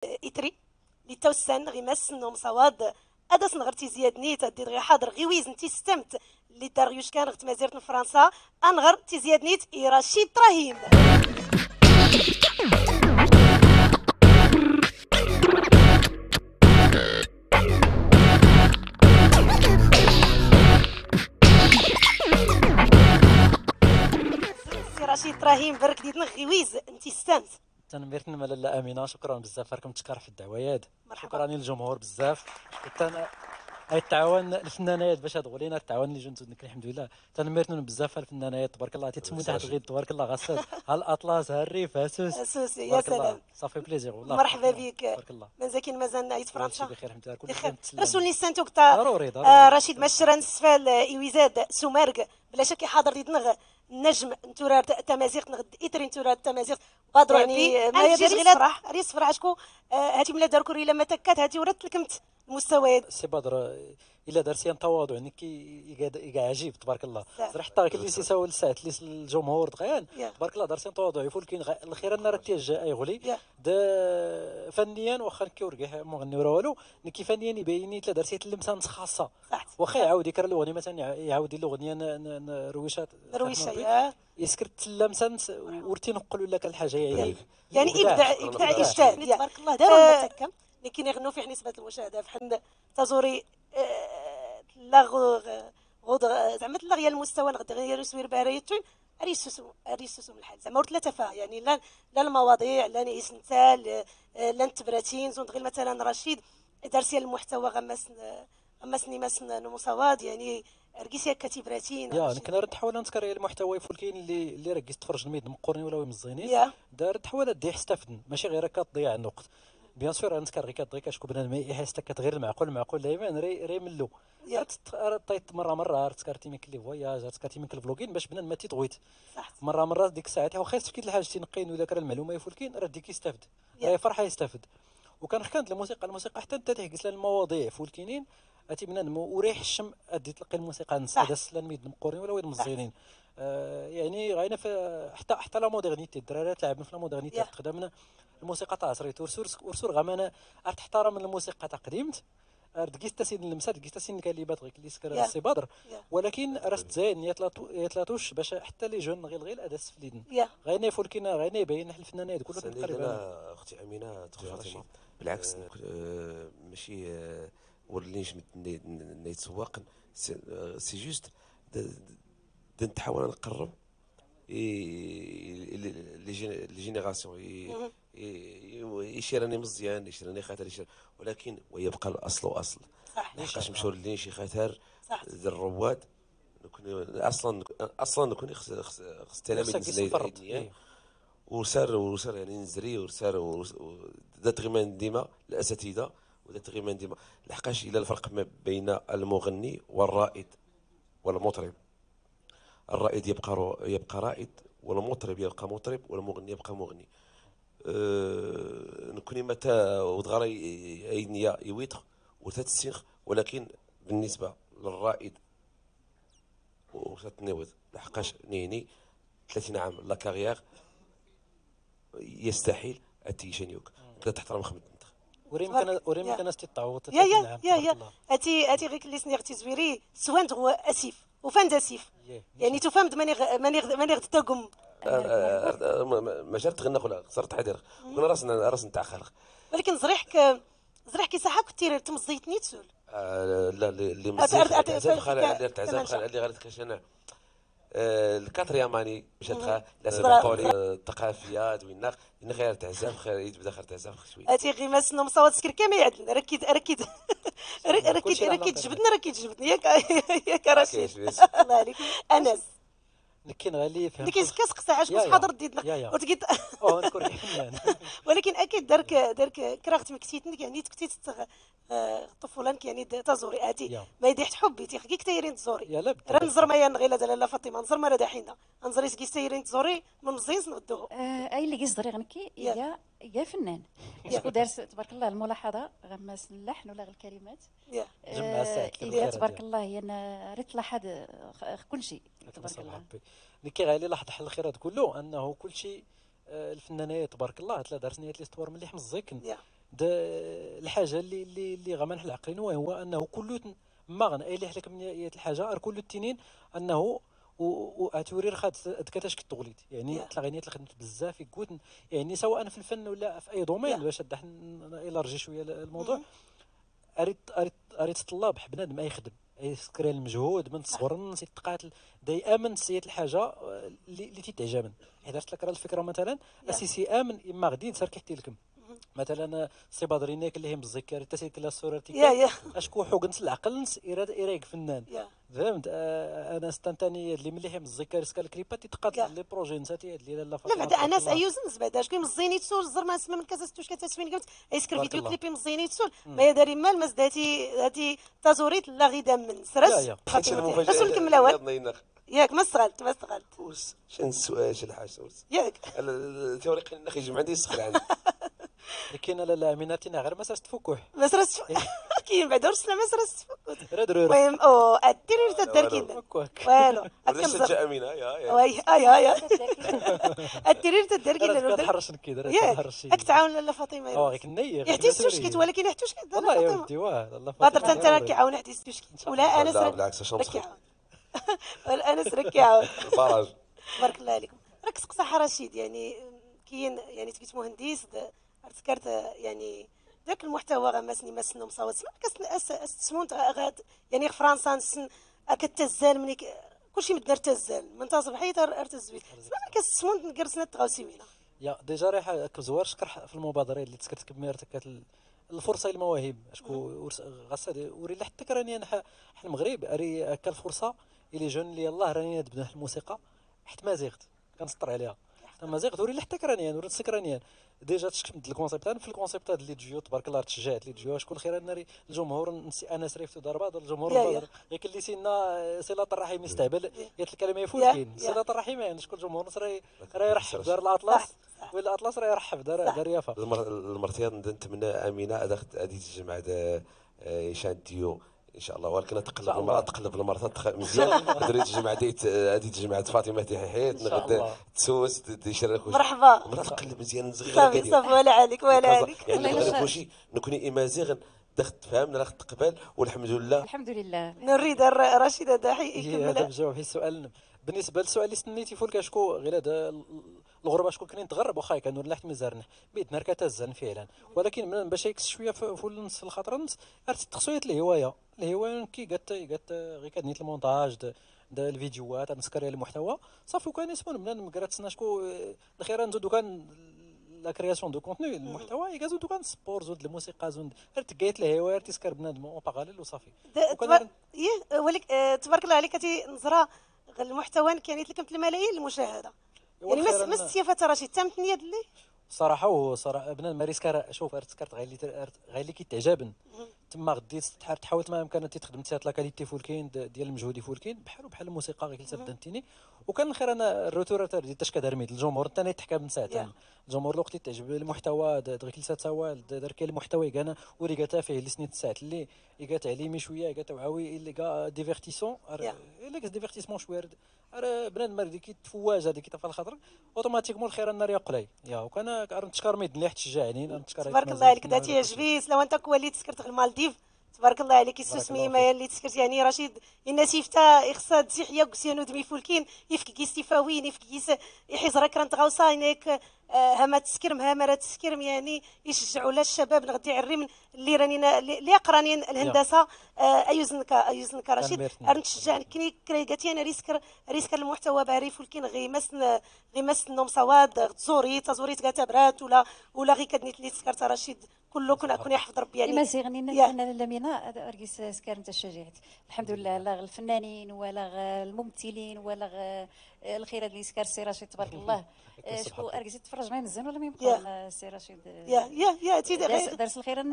إتري لتوسن غيمسن ومصواد أداس نغرتي زياد نيت أدي غي حاضر غي ويزن تيستمت اللي داريوش كان غت مازيرت فرنسا أنغر تي زياد نيت رشيد إبراهيم. سي رشيد إبراهيم برك ديتنا غيويز انتي ستمت تنميرتنا ملاله امينه، شكرا بزاف راكم تشكر في الدعويات. مرحبا. شكرا للجمهور بزاف. التعاون الفنانات باش هاد غولينا التعاون اللي جنتو الحمد لله. تنميرتنا بزاف الفنانات تبارك الله تيتسمو تحت الغيط تبارك الله غسال ها الاطلس ها الريف ها سوسي يا سلام صافي بليزير والله. مرحبا بك. تبارك الله. مازال مازال نعيط فرنسا بخير الحمد لله. بخير. كل رسولني سانتو كتا ضروري رشيد مشرا نسفال ايويزاد سومارق بلا شك حاضر ديتنغ النجم نتورا تمازيغ نغد اتري نتورا تمازيغ غادرو يعني ما يديش غير فرح ريس فرح شكو هاتي ملا دار كوري لما تكات هاتي ورات لكمت المستويات سي بدر الا درتي تواضع نكي عجيب تبارك الله. حتى كلي سيساو لسات لي الجمهور دغيان تبارك الله دارتي تواضع يفولكين الخير انا راه تيجا يغلي دا فنيا واخا كيورقح مغني ولا والو نكي فنيا يبيني تلا درتي اللمسه خاصه واخا يعاود يكرر الاغنيه مثلا يعاود الاغنيه رويشات رويشه يسكرت اللمسه ورتي نقولوا لك الحاجه يعني ابداع اجتهاد تبارك الله داروا متكم لكن يغنوا في نسبه المشاهده فحنا تزوري لا غود زعما لا غير المستوى غير سوير باريتون اريسوسو من الحال زعما ثلاثه فا يعني لا المواضيع لا نيس نتال لا نتبراتين زون غير مثلا رشيد دارسي المحتوى غمسني مسن مصواد يعني رقيسي كتيبراتين يا كنا نحاول نتكرر المحتوى يفولكين اللي راه تفرج الميد مقورني ولا مزينين دار تحاول دي يستافد ماشي غير كتضيع الوقت. بيان سور نتكر غير كتضيع كشكون بنادم يحس غير المعقول دائما ري ملو طيت مره تكرتي من كلي فواياج تكرتي من كل فلوغين باش بنادم ما تيطويت مره ديك الساعات واخا تفكيت الحاجه تنقين ولا كرا المعلومه يفولكين راه ديك يستافد راه فرحه يستافد. وكان حكانت الموسيقى حتى انت تحكي المواضيع فولكينين اتي بنادم وريح الشم ادي تلقي الموسيقى نسا داس الميد مقورين ولا مزينين يعني غاينا في حتى لا مودرنيتي الدراري تلعب في لا مودرنيتي تخدمنا الموسيقى تاع عصريت ورسور غامانا تحترم الموسيقى تاع قديمت دقيت تاسين المسات دقيت تاسين كلمات غير اللي سكر السي بدر ولكن راست زين يتلاتوش باش حتى لي جون غير الاداء سفليدن غاينا يفولكينا غاينا يبين الفنانات كلهم تقريبا. اختي امينه تخي بالعكس ماشي ورليش نيتسواق سي جوست نحاول نقرب لي جينيراسيون يشيرني مزيان يشيرني خاطر ولكن ويبقى الاصل اصل لحقاش مشاو لي شي خاطر الرواد نكون اصلا نكون خص التلاميذ نزلي وسار يعني نزري وسار ذات غيمان ديما الاساتذه وذات غيمان ديما لحقاش الى الفرق ما بين المغني والرائد والمطرب. الرائد يبقى رائد والمطرب يبقى مطرب والمغني يبقى مغني. نكون متى ودغرا اينيا يويتر وتتسيخ ولكن بالنسبه للرائد وتتناوض لحقاش نيني 30 عام لا كارير يستحيل اتيجانيوك تحترم خدمتك وريم كان استطاعوا يا اتي غير اللي سنيغتي زويري سواند هو اسيف وفان اسيف يعني تفهم ماني غتتقم ما جرت غنى ولا صرت حدير كنا راس نتاع خلق ولكن زريحك صحه كثير تمزيتني تسول لا اللي مزيان تعزف خال اللي غلط كاش انا الكاترياماني مشات لازم الثقافيات ويناخ غير تعزف خير يبدا خير تعزف شويه اتي غير ما سنو مصوت سكر كامل يعدل ركيد جبدني ياك رشيد الله عليك انس كاين غالي فهم كاين كاسقسا عاش واش حاضر ديدنا وتقيت نكون فنان ولكن اكيد دارك كراغت مكتيتنك يعني تكتيت طفولا يعني تزوري اتي ما يديح حبي تيخكي كتيرين تزوري راه نزر ما ينغيلا لا فاطمه نزر ما راه دحينا نزري سكي سيرين تزوري من مزيان نغدوه اي اللي كيزدري غنكي يا فنان شكو دارس تبارك الله الملاحظه غماس اللحن ولا الكلمات يا تبارك الله انا ريت لاحظ كل شيء تبارك الله نكي غالي لاحظ حل الخيرات كله انه كل شيء الفنانات تبارك الله تلا دارت نيات ليستوار مليح مزيكن الحاجه اللي غمنح العقلين وهو انه كل ما غنأيلي حلك من الحاجه كل التنين انه واتوري خاد كتاش كتغليد يعني تلاغينيات اللي خدمت بزاف يقول يعني سواء في الفن ولا في اي دومين باش الارجي شويه الموضوع اريد الطلاب بنادم ما يخدم يسكري المجهود من الصغر الناس يتقاتل دائما سيت الحاجه اللي تتعجبن حيت درت لك راه الفكره مثلا اسيسي امن اما غادي نسر كيحكي لكم مثلا سي بدرينيك اللي هي مزكر تسيك لا صورتي اشكو حوقنت العقل نس اراك فنان فهمت انا استنتاني اللي ملي هي مزكر سكال كليبات يتقاتل لي بروجي نساتي هاد الليله لا بعدا انا ايوزنس بعدا شكون مزيني تسول زر ما اسمع من كذا ستوش كتسمين قلت ايسكر فيديو كليبي مزيني تسول ما يداري مال مزداتي هاتي تازوريت لا غيدا من سرس خاطر نكملها ياك ما استغلت شنو السؤال شي الحاجه ياك التوريق نخي جمع عندي يسخر عندي لكن لا اميناتنا غير ما سرست فكوح ما سرست كاين بعدا ورسنا ما سرست فكوح المهم اديري تدار كينا والو الرجال امينه يا وي اديري تدار كينا تحرش كده ياك تعاون لاله فاطمه غيك النيه يحتي ستوشكيت ولكن حتوش كده والله يا ودي واه الله فاطمه انت راك عاون حتي ستوشكيت ولا انا لا بالعكس شمس انا سرك عاون الفرج بارك الله عليكم راك تقصح رشيد يعني كاين يعني تبيت مهندس ذكرت يعني ذاك المحتوى غمسني مسنو مصوت سمون يعني فرنسا نسن كتزال مني كلشي مدار تزال من تصبحيت ارتزويت سمعنا كسمون نقرسنا تغاوسيمينا يا ديجا راه كزوار شكر في المبادره اللي تسكرت كميرتك الفرصه المواهب اشكو غاسا وري لا حتى راني انا حنا المغرب اري هكا الفرصه اللي جون اللي يلاه راني نبدا الموسيقى حيت ما زيغت كنسطر عليها ما زيغت وري لا حتى راني وري سكرانيا ديجا تشكمت الكونسيبت انا في الكونسيبت اللي تجيو تبارك الله تشجعت اللي تجيو شكون خير الناري الجمهور نسي انا سريفت ضربه الجمهور بدر ياك اللي سينا صله الرحم يستهبل يات الكلمه يفوتين صله الرحم يعني شكون الجمهور راه يرحب دار الاطلس ولا الاطلس راه يرحب دار يافا المرتين نتمنى امينه غادي تجمع يشان ديو ان شاء الله ولكن تقلب المرات مزيان دريت تجمع هذه تجمعت فاطمه حيت نغد تسوس تشرك مرحبا مرات تقلب مزيان صغيره صافي ولا عليك يعني كلشي نكوني امازيغ دخت فهمنا راه تقبل والحمد لله نريد رشيد داحي يكمل هذا الجواب في السؤال بالنسبه للسؤال اللي سنيتي فول كاشكو غير هذا الغربه شكون كاين تغرب واخا كانوا لحت مزارنا بيت نار كتزن فعلا ولكن من باش يكس شويه في النص الخاطر النص تخصويت الهوايه كي قالت غير كدنيت المونتاج دا الفيديوهات نسكري المحتوى صافي وكان يسمون من قرات سنا شكو الاخيرا نزودو كان لا كرياسيون دو كونتوني المحتوى يغازو دوكان سبور زود الموسيقى زود تقيت الهوايه تسكر بنادم اون باراليل وصافي ولك تبارك الله عليك نظره المحتوى كانت لكم الملايين المشاهده يعني ما استيفات رشيد تمت نيه اللي صراحه بنادم ماريس كار شوف ارتكرت غير اللي كيتعجبن تما غديت تحاولت ما امكن تخدم تيات لا كاليتي فولكين ديال المجهود فولكين بحال الموسيقى غير تبدنتيني وكان خير انا الروتور ديال تاش رميد الجمهور ثاني تحكى من ساعتين الجمهور الوقت اللي تعجب المحتوى غير 3 سوال دار كاين المحتوى كان وري قالت فيه اللي سنيت ساعات اللي قالت عليمي شويه قالت وعاوي اللي قا ديفيرتيسون الا ديفيرتيسمون شويه راه بنادم مردي كيتفواج هذيك كيطفى الخاطر اوتوماتيكمون الخير النار يقلي وكان نتشكر ميد اللي تشجعني نتشكر تبارك الله عليك داتي يعجبيس لو انت كوليت سكرت المالديف تبارك الله عليك السوسمي ما اللي تسكرت يعني رشيد الناس يفتا يخصها تسيحيا وكسيانو دمي فولكين يفك يستفاوين يفك يحيز راك رانت غاوصا هناك هما تسكرم هما راه تسكرم يعني يشجعوا لا الشباب نغدي عري اللي راني اللي قرانين الهندسه ايوزنك رشيد نتشجع كني قالتي انا ريسكر المحتوى باري فولكين غي مسن نوم سواد تزوري قالت برات ولا غي كدنيت اللي تسكرت رشيد كله كنا يحفظ ربي يعني ما زيغني انا لمينا ارجيس سكر انت شجعت الحمد لله لا الفنانين ولا الممثلين ولا الخير اللي سكر سي رشيد تبارك الله شكون ارجيس تفرج معايا مزيان ولا ما يمكن سي رشيد يا تيدي درس الخير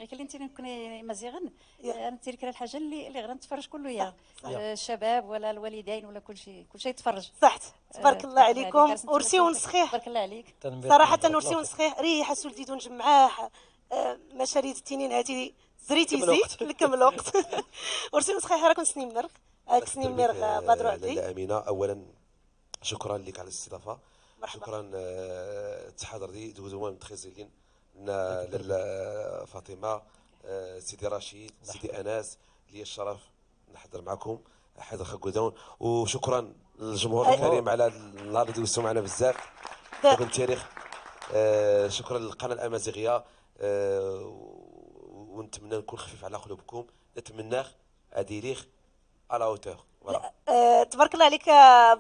غير انت نكون مزيغن انا تذكر الحاجه اللي غير نتفرج كله يا الشباب ولا الوالدين ولا كل شيء يتفرج صح تبارك الله عليكم ورسي ونسخيه تبارك الله عليك صراحه ورسي ونسخيه ريحه سولتي دون جمعاه مشاريد التنين هاتي زريتي زي لكم الوقت ورسي ونسخيه راكم سنيمر سنيمر بدر عبدي امينه اولا شكرا لك على الاستضافه شكرا التحضر دي دوزو متخزلين فاطمه، سيدي رشيد، سيدي انس، لي الشرف نحضر معكم حضر خكودون. وشكرا للجمهور الكريم على النهار اللي دوزتو معنا بزاف من التاريخ. شكرا للقناه الامازيغيه، ونتمنى نكون خفيف على قلوبكم. نتمناه اديليخ على اوتور. تبارك الله عليك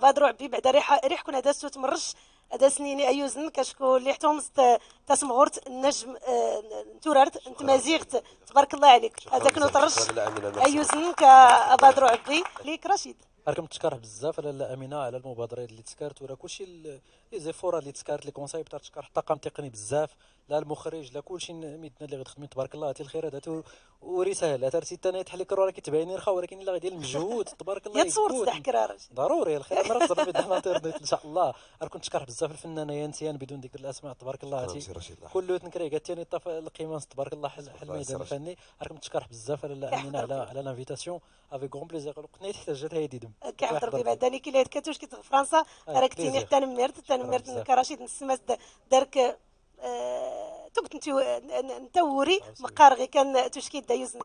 بدر عبي. بعدا ريح كنا دازتو تمرش هذا سنيني ايوزن كشكو اللي حتومست تسمغورت النجم نتورارت انت مازيغت. تبارك الله عليك هذاك نطرش ايوزن كبدر عبي ليك رشيد. راكم تشكر بزاف لاله امينه على المبادرات اللي تسكرت وراه كلشي لي زيفور اللي تسكرت لي كونساي بتاع تشكر الطاقم التقني بزاف، لا المخرج لا كلشي ميدنا اللي غتخدمين تبارك الله. هاتي الخير هذا ورساله ترتي انا يتحل لك راه كتبيني رخا ولكن الا غادي المجهود تبارك الله يا تصور تضحك راه ضروري الخير. انا راه في الانترنت ان شاء الله. راكم تشكر بزاف الفنانه يانسيان بدون ذكر الاسماء تبارك الله. هاتي كله تنكري قالت لي طاف القيمه تبارك الله حل الميدان الفني. راكم تشكر بزاف لاله امينه على لانفيتاسيون افيك غون بليزير. قنيت احتاجت هاي ديدم كيحضر دي بعدا نيكي اللي كاتوش كي فرنسا راكتيني حتى نمرت كرشيد نسمات دارك توكت نتوري مقارغي كان تشكي دايوز